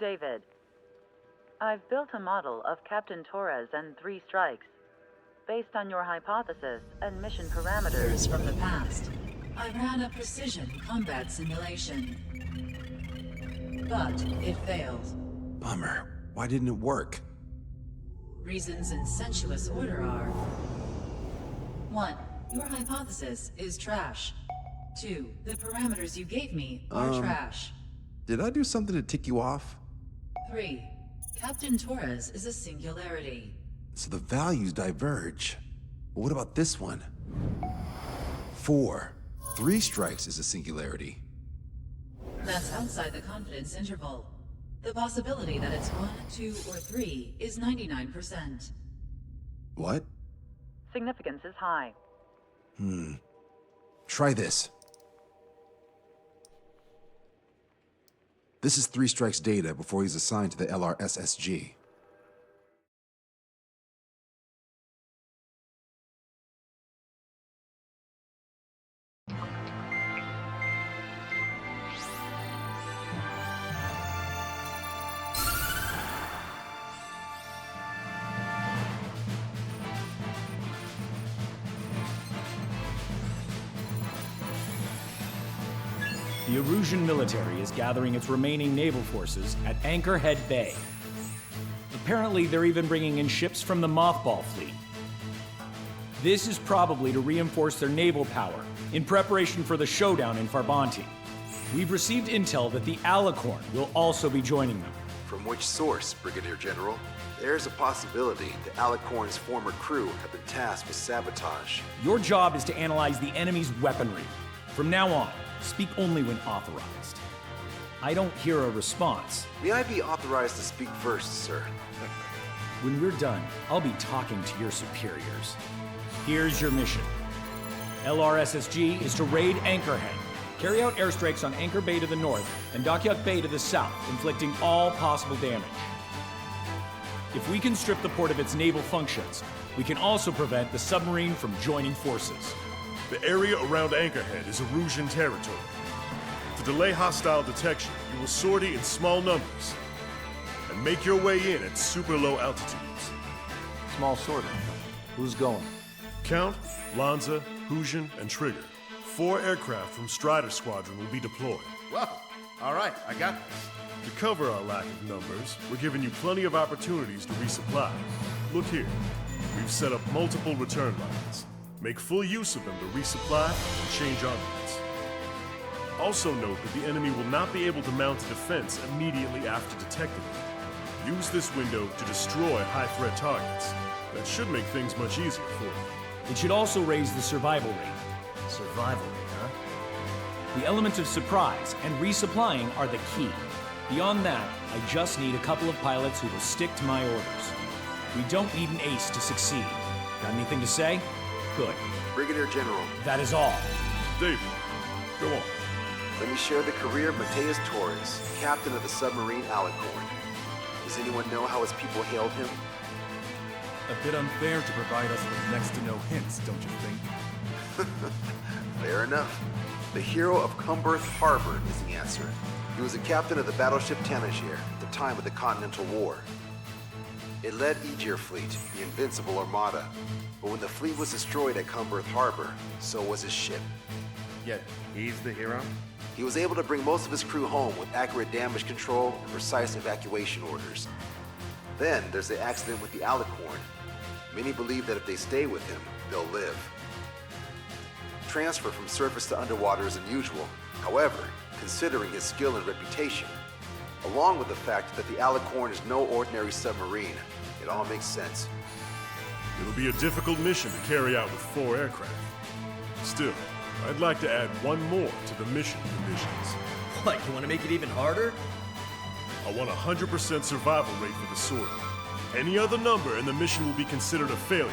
David. I've built a model of Captain Torres and 3 strikes. Based on your hypothesis and mission parameters... Years from the past, I ran a precision combat simulation. But it failed. Bummer. Why didn't it work? Reasons in sensuous order are... 1. Your hypothesis is trash. 2. The parameters you gave me are trash. Did I do something to tick you off? 3. Captain Torres is a singularity. So the values diverge. But what about this one? 4. 3 strikes is a singularity. That's outside the confidence interval. The possibility that it's 1, 2, or 3 is 99%. What? Significance is high. Try this. This is 3 strikes data before he's assigned to the LRSSG. The Erusian military is gathering its remaining naval forces at Anchorhead Bay. Apparently, they're even bringing in ships from the Mothball fleet. This is probably to reinforce their naval power in preparation for the showdown in Farbanti. We've received intel that the Alicorn will also be joining them. From which source, Brigadier General? There's a possibility the Alicorn's former crew have been tasked with sabotage. Your job is to analyze the enemy's weaponry. From now on, speak only when authorized. I don't hear a response. May I be authorized to speak first, sir? When we're done, I'll be talking to your superiors. Here's your mission. LRSSG is to raid Anchorhead, carry out airstrikes on Anchor Bay to the north and Dockyuk Bay to the south, inflicting all possible damage. If we can strip the port of its naval functions, we can also prevent the submarine from joining forces. The area around Anchorhead is Erusian territory. To delay hostile detection, you will sortie in small numbers and make your way in at super low altitudes. Small sortie. Who's going? Count, Lanza, Hujan, and Trigger. 4 aircraft from Strider Squadron will be deployed. Well, all right, I got this. To cover our lack of numbers, we're giving you plenty of opportunities to resupply. Look here, we've set up multiple return lines. Make full use of them to resupply and change armaments. Also note that the enemy will not be able to mount a defense immediately after detecting them. Use this window to destroy high-threat targets. That should make things much easier for you. It should also raise the survival rate. Survival rate, huh? The element of surprise and resupplying are the key. Beyond that, I just need a couple of pilots who will stick to my orders. We don't need an ace to succeed. Got anything to say? Good. Brigadier General, That is all. David, go on. let me share the career of Mateus Torres, captain of the submarine Alicorn. Does anyone know how his people hailed him? A bit unfair to provide us with next to no hints, don't you think? Fair enough. The hero of Cumberth Harbor is the answer. He was a captain of the battleship Tanager at the time of the Continental War. It led Aegir Fleet, the Invincible Armada. But when the fleet was destroyed at Cumberth Harbor, so was his ship. Yet, he's the hero? He was able to bring most of his crew home with accurate damage control and precise evacuation orders. Then there's the accident with the Alicorn. Many believe that if they stay with him, they'll live. Transfer from surface to underwater is unusual. However, considering his skill and reputation, along with the fact that the Alicorn is no ordinary submarine, it all makes sense. It'll be a difficult mission to carry out with 4 aircraft. Still, I'd like to add one more to the mission conditions. What, you want to make it even harder? I want 100% survival rate for the sortie. Any other number and the mission will be considered a failure.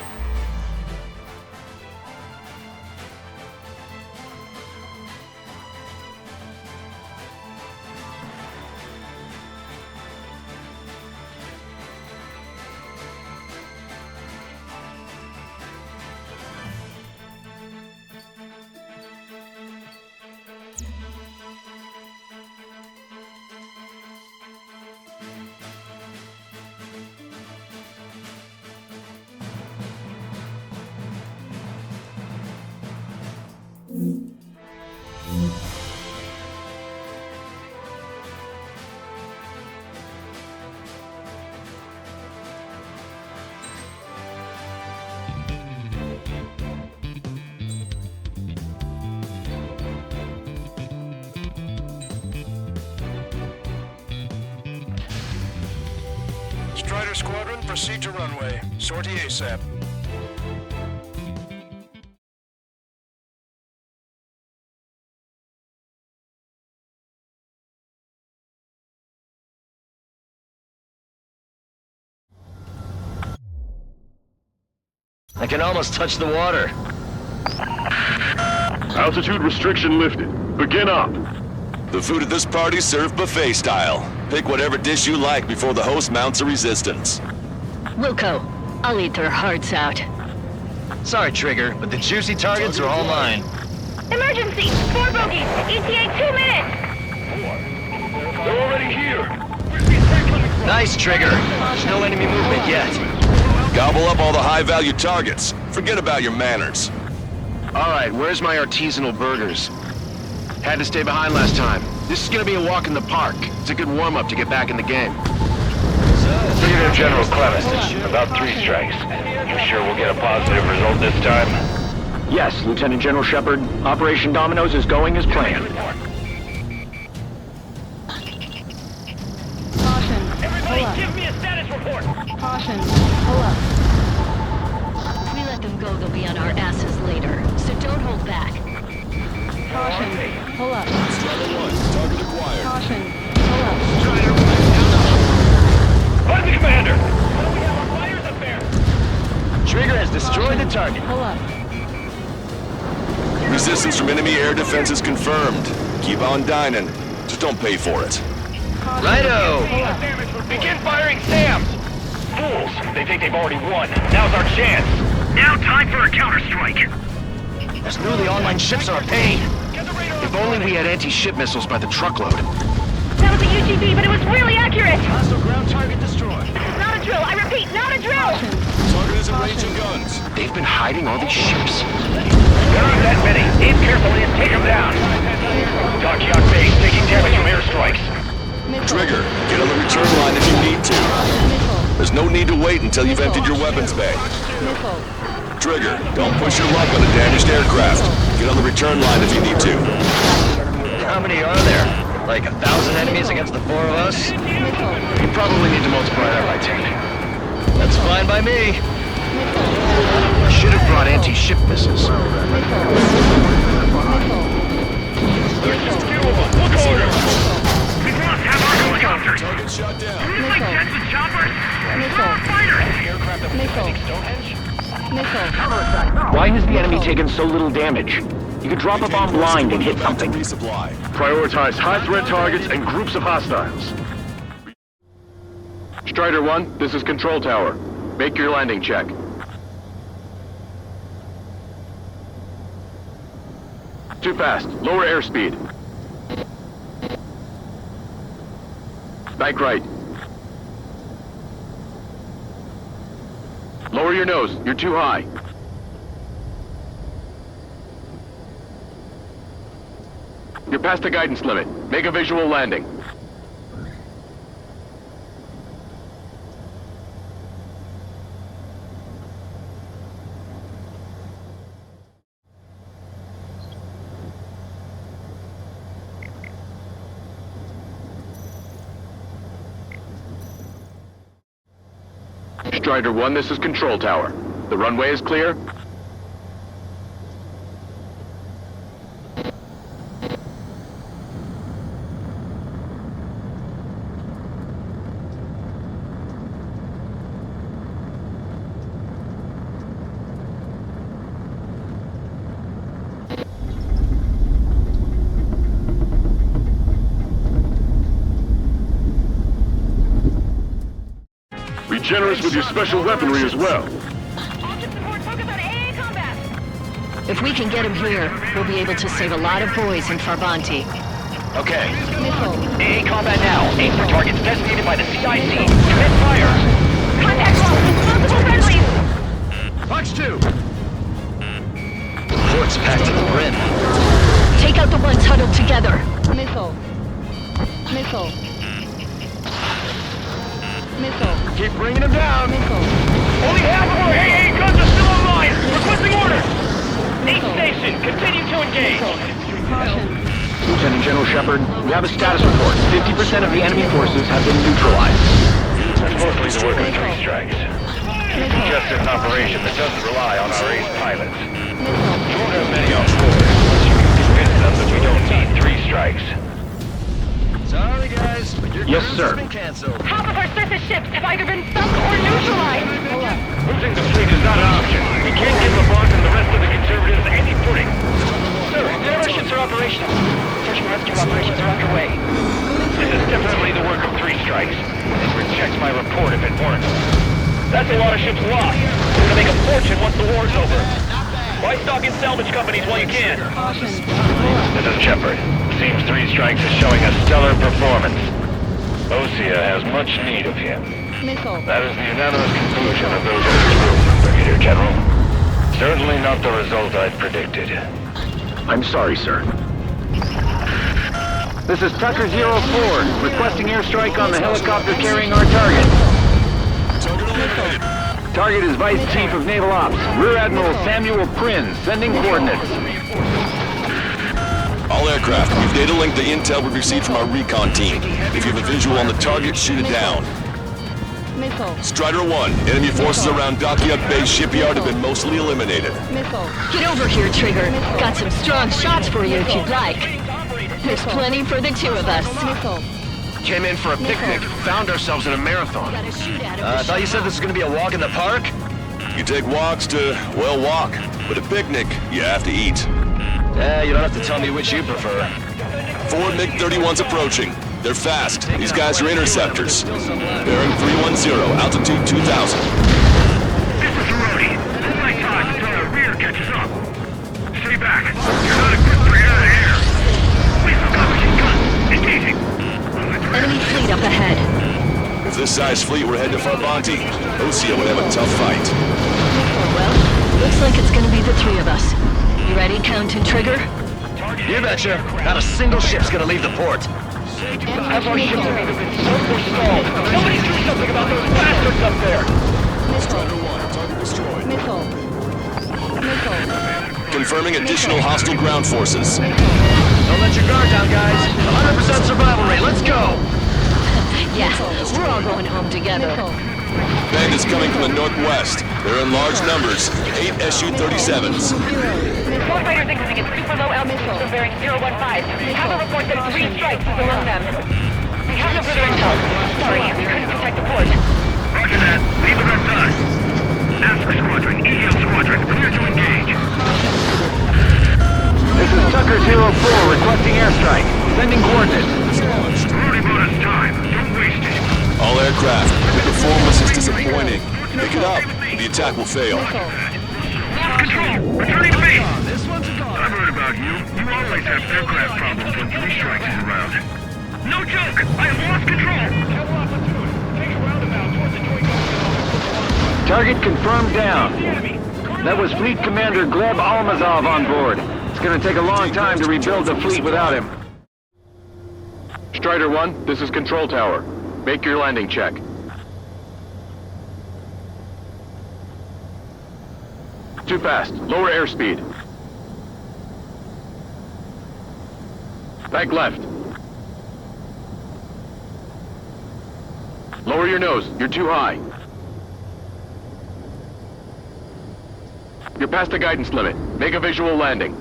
Strider Squadron, proceed to runway. Sortie ASAP. I can almost touch the water. Altitude restriction lifted. Begin up. The food at this party's served buffet style. Pick whatever dish you like before the host mounts a resistance. Wilco, I'll eat their hearts out. Sorry, Trigger, but the juicy targets are all mine. Emergency! 4 bogeys! ETA 2 minutes! They're already here. Nice, Trigger. There's no enemy movement yet. Gobble up all the high-value targets. Forget about your manners. Alright, where's my artisanal burgers? Had to stay behind last time. This is gonna be a walk in the park. It's a good warm-up to get back in the game. Brigadier General Clemens, about 3 strikes. You sure we'll get a positive result this time? Yes, Lieutenant General Shepard. Operation Dominoes is going as planned. Caution. Everybody give me a status report! Caution. Pull up. If we let them go, they'll be on our asses later. So don't hold back. Caution. Pull up. Strider 1, target acquired. Caution. Pull up. Find the commander! We have our fighters up there! Trigger has destroyed the target. Pull up. Resistance from enemy air defense is confirmed. Keep on dining. Just don't pay for it. Caution. Righto! Pull up. Begin firing SAM! Fools! They think they've already won. Now's our chance! Now time for a counterstrike! Those newly online ships are a pain. If only we had anti-ship missiles by the truckload. That was a UGV, but it was really accurate! Hostile ground target destroyed. This is not a drill! I repeat, not a drill! Target is in range of guns. They've been hiding all these ships. There aren't that many. Aim carefully and take them down! Dockyard base taking damage from airstrikes. Trigger, get on the return line if you need to. There's no need to wait until you've emptied your weapons bay. Trigger, don't push your luck on a damaged aircraft. Get on the return line if you need to. How many are there? Like 1,000 enemies against the 4 of us? We probably need to multiply that by 10. That's fine by me. Should have brought anti-ship missiles. There's just 2 of them. Look order! We must have our helicopters! Target shot down. Is this like jets with choppers? Where are fighters? Aircraft that defending Stonehenge? Why has the enemy taken so little damage? You could drop a bomb blind and hit something. Resupply. Prioritize high-threat targets and groups of hostiles. Strider 1, this is Control Tower. Make your landing check. Too fast. Lower airspeed. Bank right. Lower your nose. You're too high. You're past the guidance limit. Make a visual landing. Strider 1, this is Control Tower. The runway is clear. Be generous with your special weaponry as well. If we can get him here, we'll be able to save a lot of boys in Farbanti. Okay. AA combat now. Aim for targets designated by the CIC. Commit fire. Contact wall! Multiple friendlies! Fox 2! Port's packed to the brim. Take out the ones huddled together. Missile. Missile. Missile. Keep bringing them down. Missile. Only half of our AA guns are still online. Requesting orders. 8th station. Continue to engage. Caution. Lieutenant General Shepard, we have a status report. 50% of the enemy forces have been neutralized. That's mostly the work of 3 strikes. Just an operation that doesn't rely on our ace pilots. You won't have many on board unless you can convince them that we don't need 3 strikes. Sorry, guys, but your Yes, cruise sir. has been canceled. Half of our surface ships have either been sunk or neutralized. Losing the fleet is not an option. We can't give LeBlanc and the rest of the conservatives any footing. Sir, none of our ships are operational. Search and rescue operations are underway. This is definitely the work of 3 strikes. And reject my report if it weren't. That's a lot of ships lost. We're gonna make a fortune once the war's over. Buy stock in salvage companies while you can. This is Shepard. Seems 3 strikes is showing a stellar performance. Osea has much need of him. That is the unanimous conclusion of those in this room, Brigadier General. Certainly not the result I'd predicted. I'm sorry, sir. This is Tucker 04, requesting airstrike on the helicopter carrying our target. Target is Vice Chief of Naval Ops, Rear Admiral Samuel Prins, sending coordinates. All aircraft, we've data linked the intel we've received from our recon team. If you have a visual on the target, shoot it down. Strider 1, enemy forces around Dockyard Bay Shipyard have been mostly eliminated. Get over here, Trigger. Got some strong shots for you if you'd like. There's plenty for the 2 of us. Came in for a picnic, found ourselves in a marathon. I thought you said this was gonna be a walk in the park? You take walks to, well, walk. But a picnic, you have to eat. You don't have to tell me which you prefer. 4 MiG-31s approaching. They're fast. These guys are interceptors. Bearing 310, altitude 2000. This is Rhodey. Flight time until our rear catches up. Stay back. You're not equipped for air-to-air. We've got machine guns. Engaging. Enemy fleet up ahead. If this size fleet were headed to Farbanti, Osea would have a tough fight. Well, looks like it's gonna be the 3 of us. You ready, Count and Trigger? You betcha. Not a single ship's gonna leave the port. Have our ships have either been sunk or stalled. Somebody do something about those bastards up there! Confirming additional hostile ground forces. Don't let your guard down, guys. 100% survival rate. Let's go. Yeah, we're all going home together. Bandits coming from the northwest. They're in large numbers. 8 Su-37s. One fighter's exiting at super low altitude from bearing 015. We have a report that 3 strikes is among them. We have no further intel. Sorry, we couldn't detect the port. Roger that. Leave it at that. Ask Squadron, EL Squadron, clear to engage. This is Tucker 04, requesting airstrike. Sending coordinates. Rhodey bought us time. Don't waste it. All aircraft, the performance is disappointing. Pick it up. The attack will fail. Lost control. Returning to base. I've heard about you. You always have aircraft problems when 3 strikes is around. No joke. I have lost control. Target confirmed down. That was Fleet Commander Gleb Almazov on board. It's gonna take a long time to rebuild the fleet without him. Strider 1, this is Control Tower. Make your landing check. Too fast. Lower airspeed. Back left. Lower your nose. You're too high. You're past the guidance limit. Make a visual landing.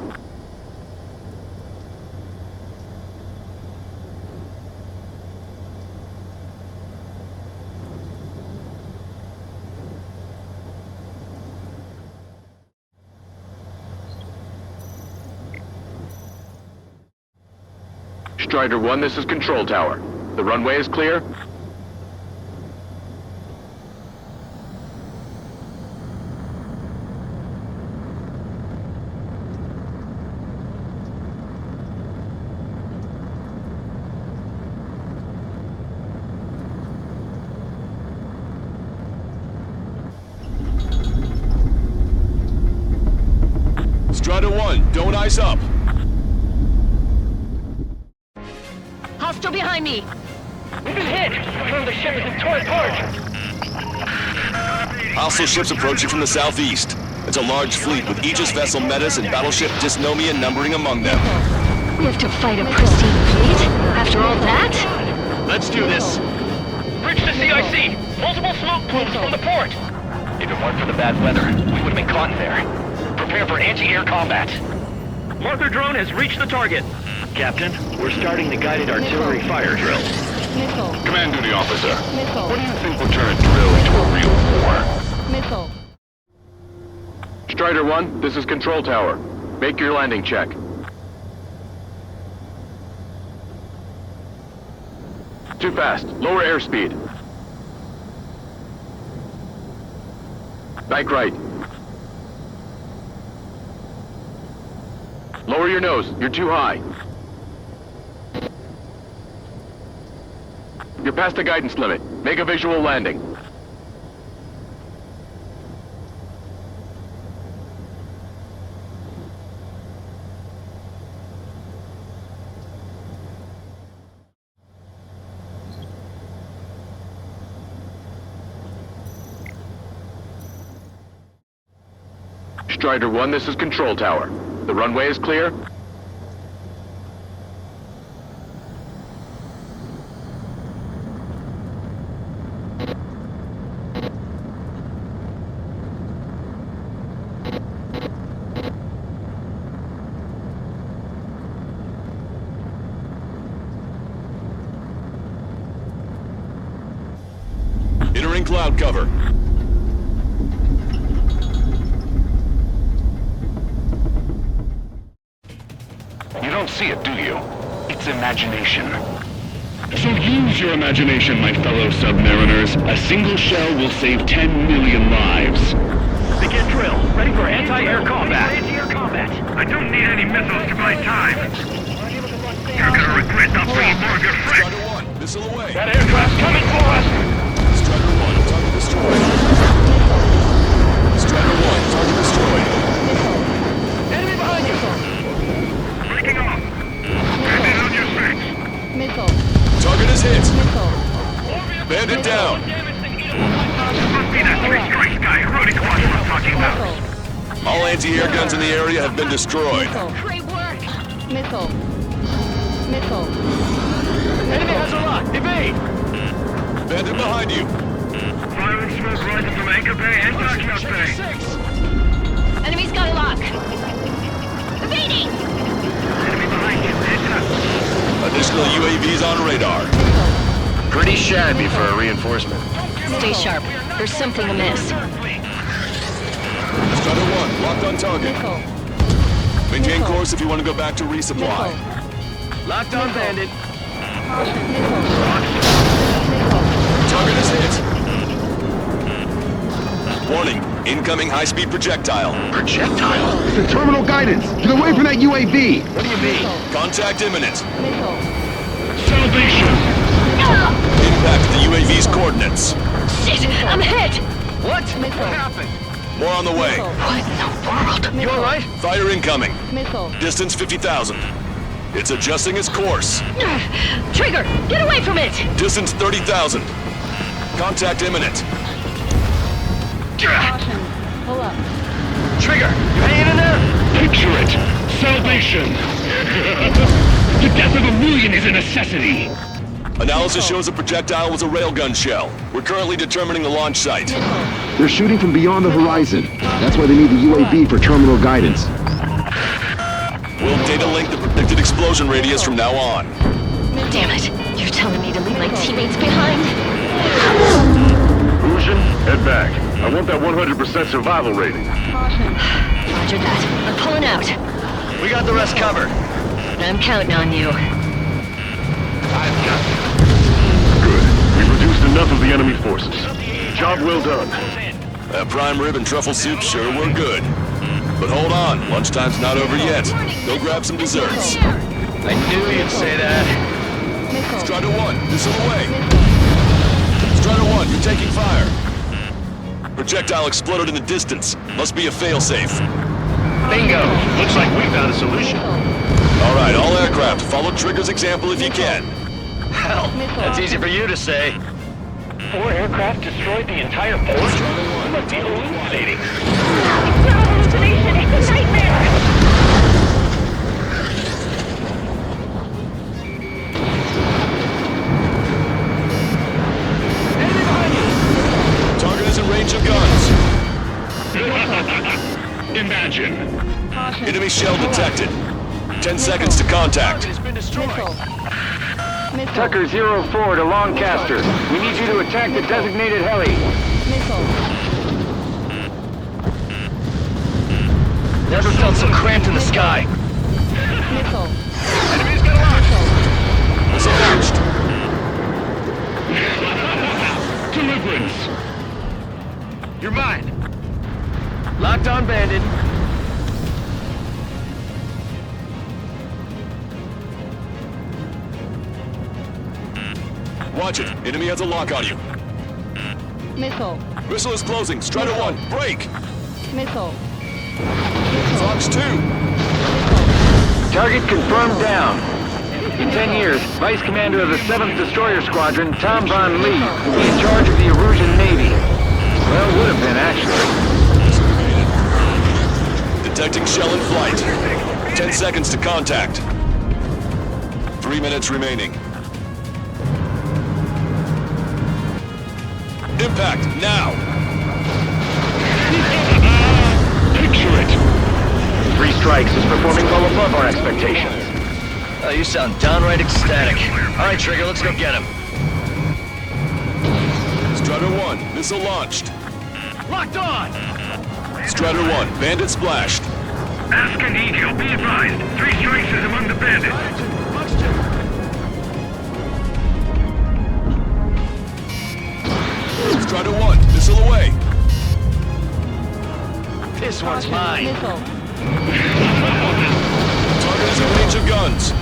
Strider 1, this is Control Tower. The runway is clear? Strider 1, don't ice up. Hostile behind me! We've been hit! Confirm the ship is in torn apart! Hostile ships approaching from the southeast. It's a large fleet with Aegis vessel Metis and battleship Dysnomia numbering among them. We have to fight a pristine fleet? After all that? Let's do this. Bridge to CIC! Possible smoke plumes from the port! If it weren't for the bad weather, we would have been caught in there. Prepare for anti-air combat. Marker drone has reached the target. Captain, we're starting the guided artillery fire drill. Missile. Command duty officer. Missile. What do you think will turn a drill into a real war? Missile. Strider 1, this is Control Tower. Make your landing check. Too fast. Lower airspeed. Bank right. Lower your nose. You're too high. You're past the guidance limit. Make a visual landing. Strider 1, this is Control Tower. The runway is clear. Entering cloud cover. You don't see it, do you? It's imagination. So use your imagination, my fellow submariners. A single shell will save 10 million lives. Begin drill. Ready for anti-air combat. I don't need any missiles to buy time. You're gonna regret not bringing more of your friends. Strider 1, missile away. That aircraft's coming for us! Strider 1, target destroyed. Strider 1, target destroyed. Enemy behind you! Breaking off. Bandit on your six. Missile. Target is hit. Missile. Bandit down. Must be that three strikes guy, Rudy Quattro I'm talking about. Missile. All anti-air guns in the area have been destroyed. Great work. Missile. Missile. Enemy has a lock! Evade! Bandit behind you. Firing smoke rising from Anchor Bay and Blackout Bay. Enemy's got a lock. Evading. Enemy behind you, heads up. Additional UAVs on radar. Pretty shabby for a reinforcement. Stay sharp. There's something amiss. Strider 1, locked on target. Missile. Maintain course if you want to go back to resupply. Locked on Bandit. Target is hit. Warning, incoming high-speed projectile. Projectile? The terminal guidance! Get away from that UAV! What do you mean? Contact imminent. Salvation! Impact the UAV's coordinates. Shit! I'm hit! What? What happened? More on the way. What in the world? You alright? Fire incoming. Missile. Distance 50,000. It's adjusting its course. Trigger! Get away from it! Distance 30,000. Contact imminent. Caution. Pull up. Trigger, you hanging in there? Picture it! Salvation! The death of a million is a necessity! Analysis shows the projectile was a railgun shell. We're currently determining the launch site. They're shooting from beyond the horizon. That's why they need the UAV for terminal guidance. We'll data link the predicted explosion radius from now on. Damn it. You're telling me to leave my teammates behind? Illusion, head back. I want that 100% survival rating. Roger that. I'm pulling out. We got the rest covered. I'm counting on you. I've got it. Good. We've reduced enough of the enemy forces. Job well done. That prime rib and truffle soup sure were good. But hold on, lunchtime's not over yet. Go grab some desserts. I knew you'd say that. Strider 1, missile away. Strider 1, you're taking fire. Projectile exploded in the distance. Must be a failsafe. Bingo! Looks like we found a solution. All right, all aircraft, follow Trigger's example if you can. Hell, that's easy for you to say. 4 aircraft destroyed the entire port? You must be hallucinating. It's not a hallucination, it's a nightmare! Enemy behind you! imagine. Enemy shell detected. 10 seconds to contact. Tucker 04 to Lancaster. We need you to attack the designated heli. Never felt so cramped in the sky. Enemies got a lock. Missile launched. Deliverance. You're mine. Locked on bandit. Watch it. Enemy has a lock on you. Missile. Missile is closing. Strider 1, break. Missile. Fox 2. Target confirmed down. In 10 years, Vice Commander of the 7th Destroyer Squadron, Tom Von Lee, will be in charge of the Erusian Navy. Well, would have been, actually. Detecting shell in flight. 10 seconds to contact. 3 minutes remaining. Impact, now! Picture it. 3 Strikes is performing well above our expectations. Oh, you sound downright ecstatic. All right, Trigger, let's go get him. Strider 1, missile launched. Locked on. Strider 1, bandit splashed. Ask and Eagle, be advised. 3 Strikes is among the bandits. Strider 1, missile away. This one's mine. Target is in range of guns.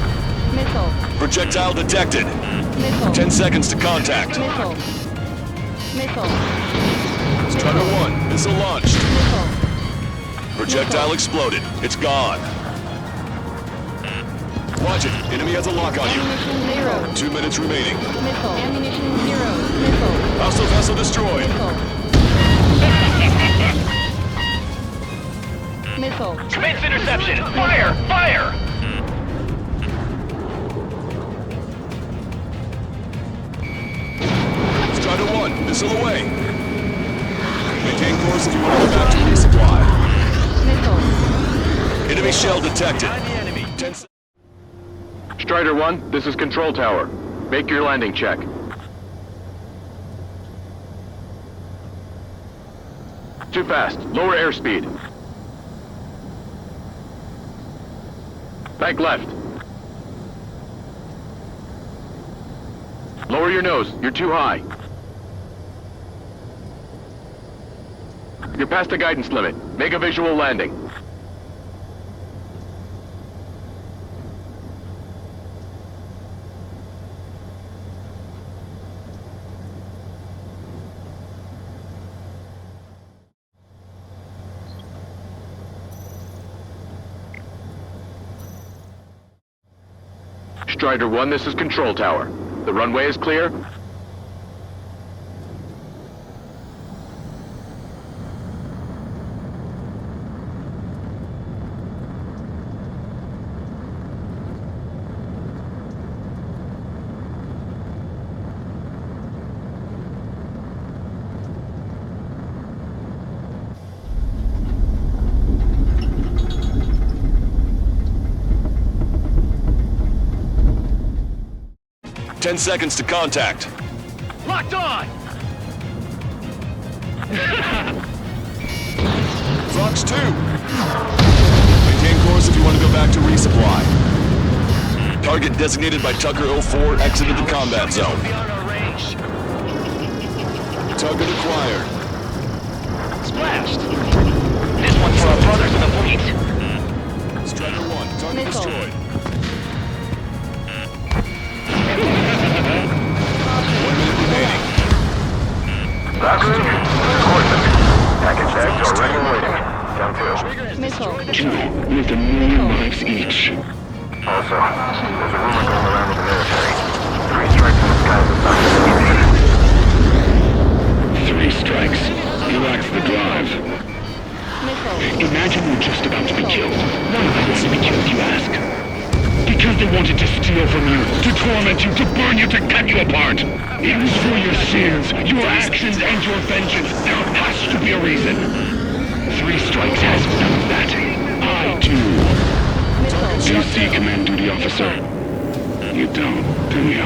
Missile. Projectile detected. Missile. 10 seconds to contact. Missile. Missile. Strider 1, missile launched. Missile. Projectile exploded. It's gone. Watch it. Enemy has a lock on you. Ammunition 0. 2 minutes remaining. Missile. Ammunition 0. Missile. Hostile vessel destroyed. Missile. Commence interception! Fire! Fire! Strider 1, missile away. Maintain course if you want to go back to resupply. Missile. Enemy shell detected. 10 Strider 1, this is Control Tower. Make your landing check. Too fast. Lower airspeed. Bank left. Lower your nose. You're too high. You're past the guidance limit. Make a visual landing. Strider 1, this is Control Tower. The runway is clear. Ten seconds to contact. Locked on. Fox 2. Maintain course if you want to go back to resupply. Target designated by Tucker 04 exited the combat zone. Target acquired. Splashed. This one's for our brothers in the fleet. Strider 1, target destroyed. 1 minute remaining. Valkyrie, Corson. Package bags are ready and waiting. Down 2. Missile. 2 with 1,000,000 lives each. Also, there's a rumor going around with the military. 3 strikes in the sky is a sign of the 3 strikes. He lacks the drive. Missile. Imagine you're just about to be killed. Why did they want to be killed, you ask? Because they wanted to steal from you, to torment you, to burn you, to cut you apart. It was for your sins, your actions, and your vengeance. There has to be a reason. Three strikes has none of that. I do. You see, Command Duty Officer. You don't, do you?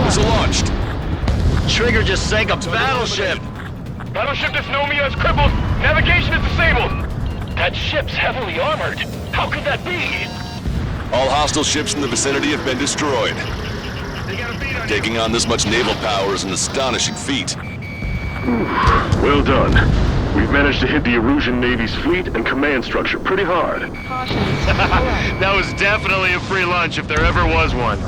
Missile launched. Trigger just sank a battleship. Battleship Dysnomia is crippled. Navigation is disabled. That ship's heavily armored. How could that be? All hostile ships in the vicinity have been destroyed. Taking on this much naval power is an astonishing feat. Well done. We've managed to hit the Erusian Navy's fleet and command structure pretty hard. That was definitely a free lunch if there ever was one.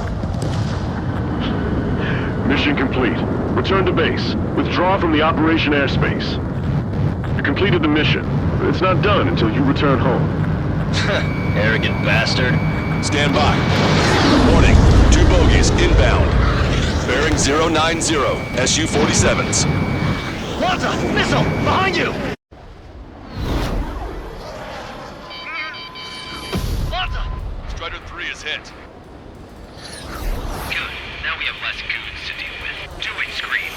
Mission complete. Return to base. Withdraw from the operation airspace. You completed the mission, but it's not done until you return home. Arrogant bastard. Stand by. Warning, 2 bogies inbound. Bearing 090, Su-47s. Malta! Missile! Behind you! Malta! Strider 3 is hit. Good. Now we have less goons to deal with. Do it, Scream.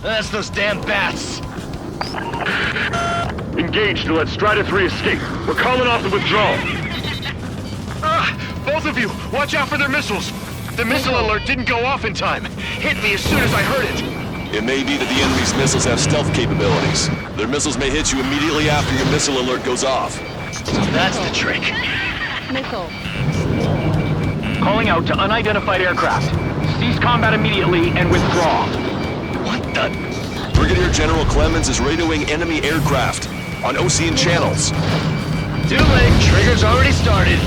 That's those damn bats! Engage to let Strider 3 escape. We're calling off the withdrawal. Both of you, watch out for their missiles. The missile alert didn't go off in time. Hit me as soon as I heard it. It may be that the enemy's missiles have stealth capabilities. Their missiles may hit you immediately after your missile alert goes off. So that's the trick. Missile. Calling out to unidentified aircraft. Cease combat immediately and withdraw. What the? Brigadier General Clemens is radioing enemy aircraft on Ocean channels. Too late. Trigger's already started.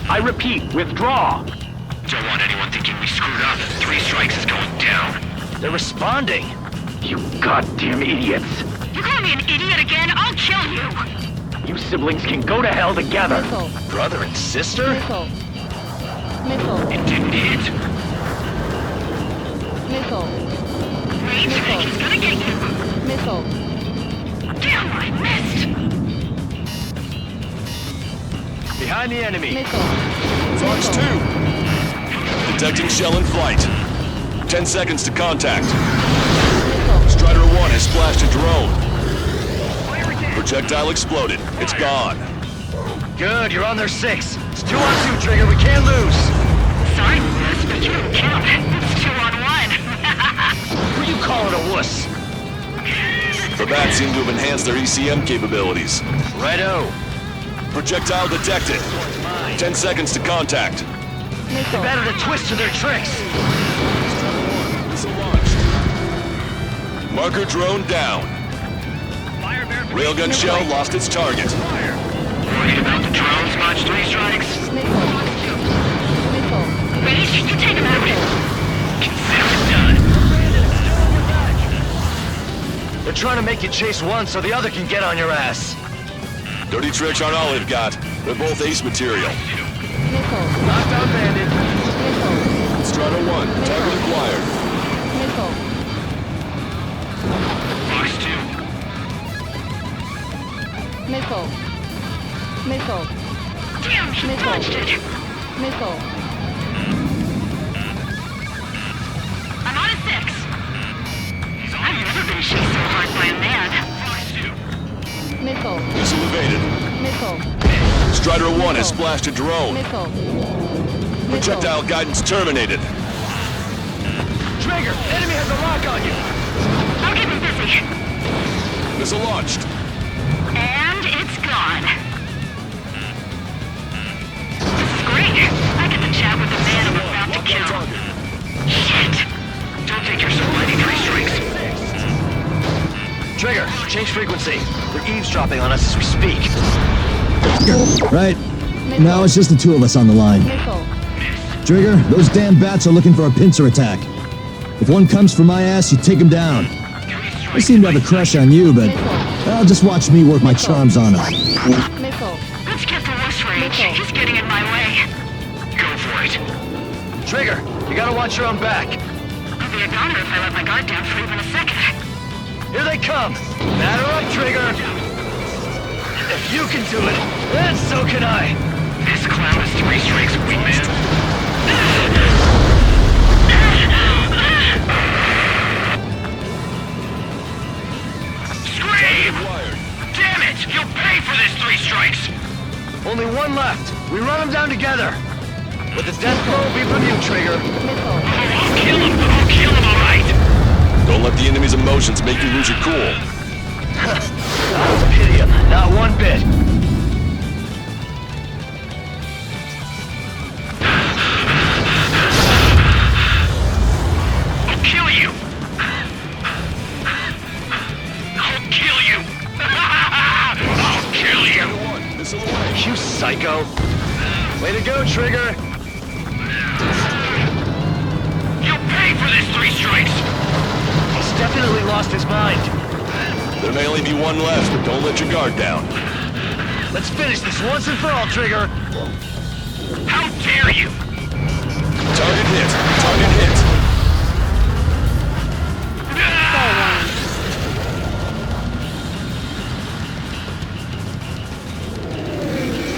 I repeat, withdraw. Don't want anyone thinking we screwed up. 3 strikes is going down. They're responding. You goddamn idiots. You call me an idiot again, I'll kill you! You siblings can go to hell together. Missile. Brother and sister? Missile. Missile. It didn't hit. Missile. Wait, he's gonna get you! Missile. Damn, I missed! Behind the enemy. Missile. Fox 2. Detecting shell in flight. 10 seconds to contact. Strider 1 has splashed a drone. Projectile exploded. It's gone. Good, you're on their 6. It's 2 on 2, Trigger. We can't lose. Sorry, Wuss, but you don't count. It's 2 on 1. Who you calling a wuss? The bats seem to have enhanced their ECM capabilities. Righto. Projectile detected. 10 seconds to contact. Missile. Better to twist to their tricks. Missile launched. Marker drone down. Railgun shell lost its target. Worried about the drones much? 3 strikes. Missile. Missile. Wait, you take him out. Consider it done. They're trying to make you chase one so the other can get on your ass. Dirty tricks aren't all they've got. They're both ace material. Missile. Knockdown bandit. Missile. Strider 1, target acquired. Missile. Fox 2. Missile. Missile. Damn, she Missile. dodged it! Missile. I'm on a 6. I've never been chased so hard by a man. Missile. Missile evaded. Missile. Strider 1 has splashed a drone. Missile. Projectile guidance terminated. Trigger, enemy has a lock on you. I'll keep him busy. Missile launched. And it's gone. This is great. I get to chat with the man I'm about to kill. Shit. Don't think you're so mighty, 3 strikes. Trigger, change frequency. They're eavesdropping on us as we speak. Right. Now it's just the 2 of us on the line. Missile. Trigger, those damn bats are looking for a pincer attack. If one comes for my ass, you take him down. They seem to have a crush on you, but well, just watch me work my charms on them. Missile. Let's get the Wuss range. He's getting in my way. Go for it. Trigger, you gotta watch your own back. I'll be a goner if I let my guard down for even a second. Here they come. Batter up, Trigger. If you can do it, then so can I. This clown is 3 strikes, wingman. Death blow be from you, Trigger. I'll kill him, all right. Don't let the enemy's emotions make you lose your cool. I don't pity him, not one bit. I'll kill you. I'll kill you. I'll kill you. You psycho. Way to go, Trigger. You'll pay for this 3 strikes. He's definitely lost his mind. There may only be one left, but don't let your guard down. Let's finish this once and for all, Trigger. How dare you? Target hit. Target hit.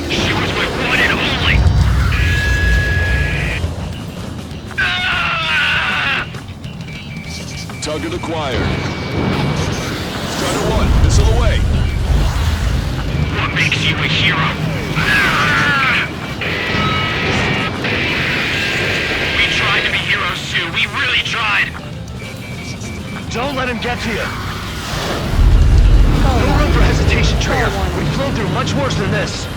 She was my one and only. Target acquired. Strider 1, missile away. What makes you a hero? We tried to be heroes too. We really tried. Don't let him get to you. No room for hesitation, Trigger. We've flown through much worse than this.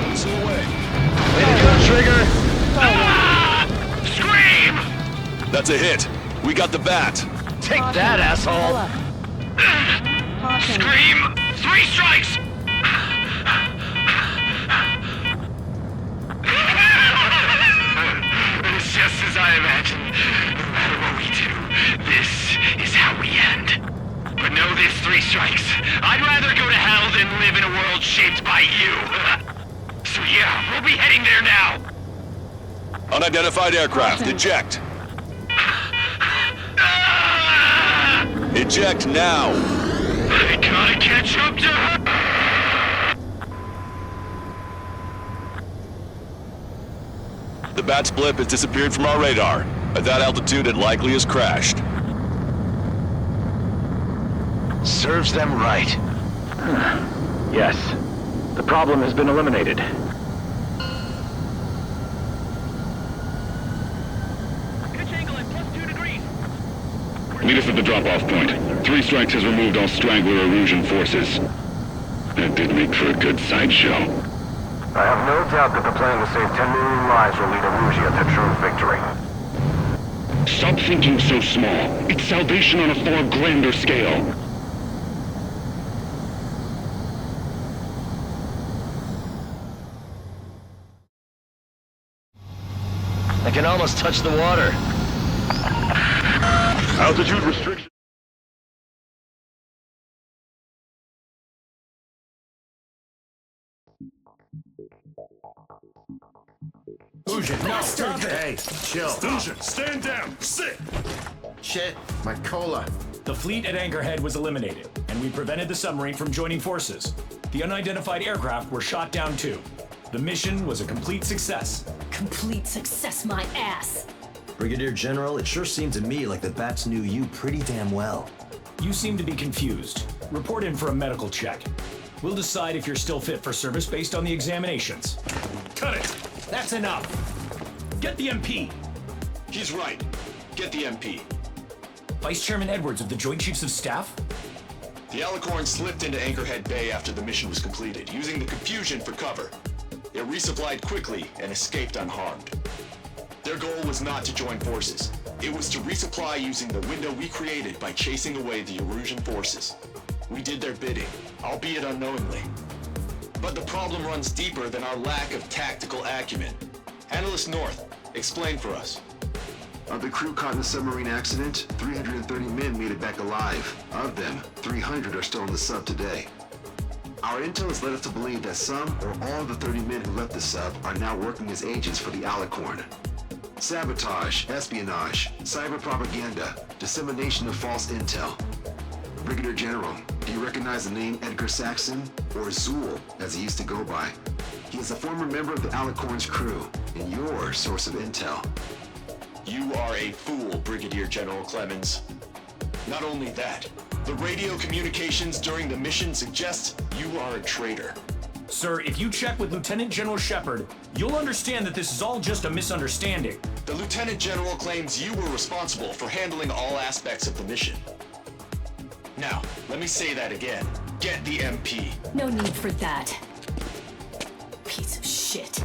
Missile away. Way to go, Trigger. Scream! That's a hit. We got the bat. Take that, asshole. Scream! 3 strikes! It's just as I imagined. No matter what we do, this is how we end. But know this, 3 strikes. I'd rather go to hell than live in a world shaped by you. So yeah, we'll be heading there now. Unidentified aircraft, eject. Eject now. I gotta catch up to her. The bat's blip has disappeared from our radar. At that altitude, it likely has crashed. Serves them right. Yes. The problem has been eliminated. Meet us at the drop-off point. 3 strikes has removed all straggler Erusian forces. That did make for a good sideshow. I have no doubt that the plan to save 10 million lives will lead Erusia to true victory. Stop thinking so small. It's salvation on a far grander scale. I can almost touch the water. Altitude restriction. Fusion, no, stop it! Hey, chill. Fusion, stand down! Sit! Shit, my cola. The fleet at Anchorhead was eliminated, and we prevented the submarine from joining forces. The unidentified aircraft were shot down too. The mission was a complete success. Complete success, my ass. Brigadier General, it sure seemed to me like the bats knew you pretty damn well. You seem to be confused. Report in for a medical check. We'll decide if you're still fit for service based on the examinations. Cut it! That's enough! Get the MP! He's right. Get the MP. Vice Chairman Edwards of the Joint Chiefs of Staff? The Alicorn slipped into Anchorhead Bay after the mission was completed, using the confusion for cover. It resupplied quickly and escaped unharmed. Their goal was not to join forces. It was to resupply using the window we created by chasing away the Erusian forces. We did their bidding, albeit unknowingly. But the problem runs deeper than our lack of tactical acumen. Analyst North, explain for us. Of the crew caught in the submarine accident, 330 men made it back alive. Of them, 300 are still on the sub today. Our intel has led us to believe that some or all of the 30 men who left the sub are now working as agents for the Alicorn. Sabotage, espionage, cyber propaganda, dissemination of false intel. Brigadier General, do you recognize the name Edgar Saxon, or Zool, as he used to go by? He is a former member of the Alicorn's crew, and your source of intel. You are a fool, Brigadier General Clemens. Not only that, The radio communications during the mission suggest you are a traitor. Sir, if you check with Lieutenant General Shepard, you'll understand that this is all just a misunderstanding. The Lieutenant General claims you were responsible for handling all aspects of the mission. Now, let me say that again. Get the MP. No need for that. Piece of shit.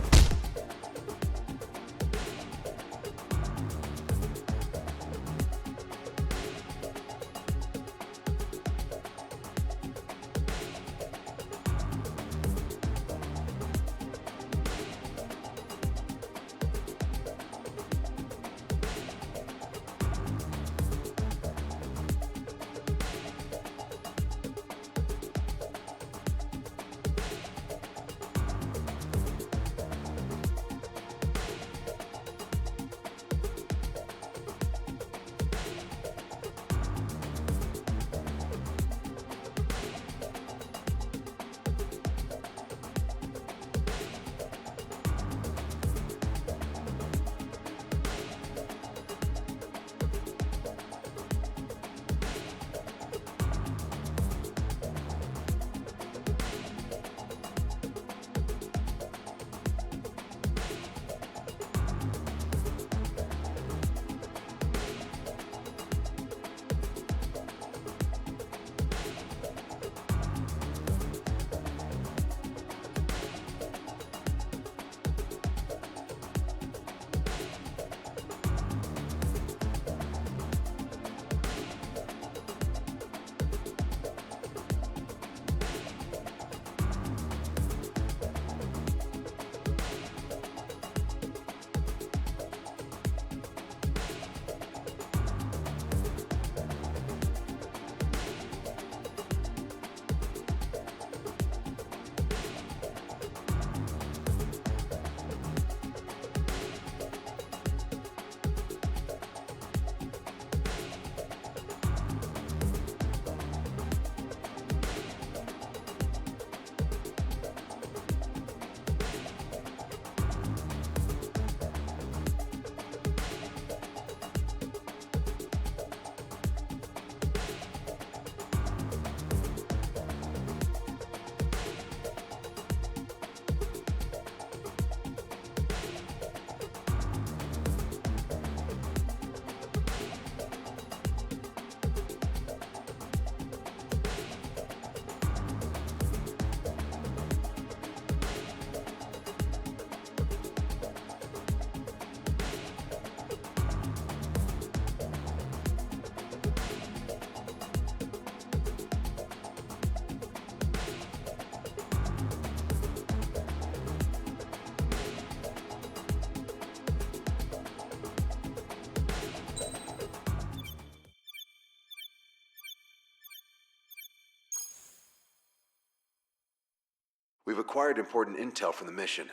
We've acquired important intel from the mission.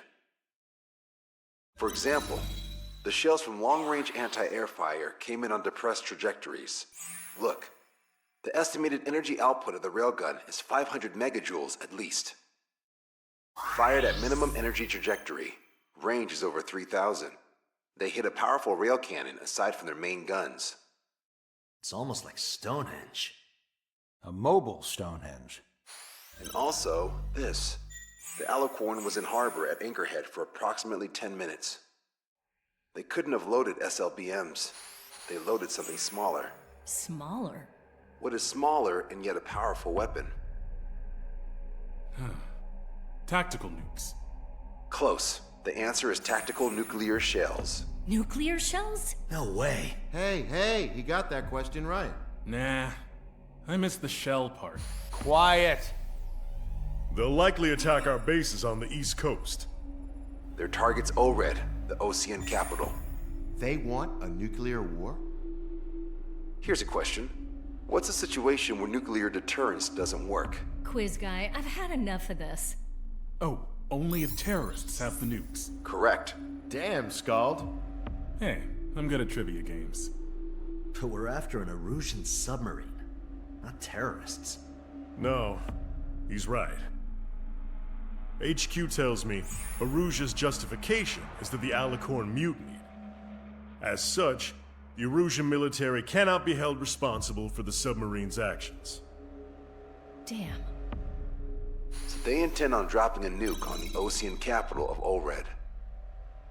For example, the shells from long-range anti-air fire came in on depressed trajectories. Look, the estimated energy output of the railgun is 500 megajoules at least. Fired at minimum energy trajectory, range is over 3,000. They hit a powerful rail cannon aside from their main guns. It's almost like Stonehenge. A mobile Stonehenge. And also, this. The Alicorn was in harbor at Anchorhead for approximately 10 minutes. They couldn't have loaded SLBMs. They loaded something smaller. Smaller? What is smaller and yet a powerful weapon? Tactical nukes. Close. The answer is tactical nuclear shells. Nuclear shells? No way. Hey, he got that question right. Nah, I missed the shell part. Quiet. They'll likely attack our bases on the East Coast. Their target's ORED, the Osean capital. They want a nuclear war? Here's a question. What's a situation where nuclear deterrence doesn't work? Quiz guy, I've had enough of this. Oh, only if terrorists have the nukes. Correct. Damn, Scald. Hey, I'm good at trivia games. But we're after an Erusian submarine, not terrorists. No, he's right. HQ tells me Erusia's justification is that the Alicorn mutinied. As such, The Erusian military cannot be held responsible for the submarine's actions. Damn. So they intend on dropping a nuke on the Osean capital of Olred.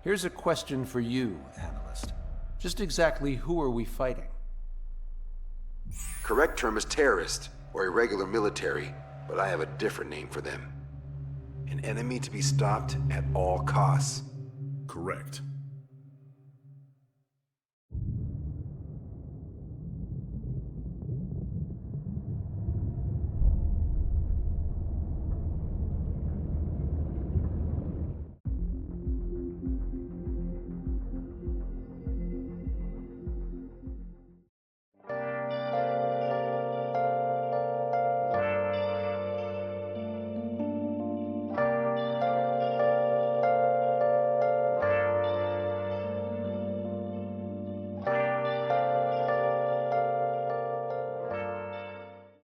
Here's a question for you, analyst. Just exactly who are we fighting? Correct term is terrorist, or irregular military, but I have a different name for them. An enemy to be stopped at all costs. Correct.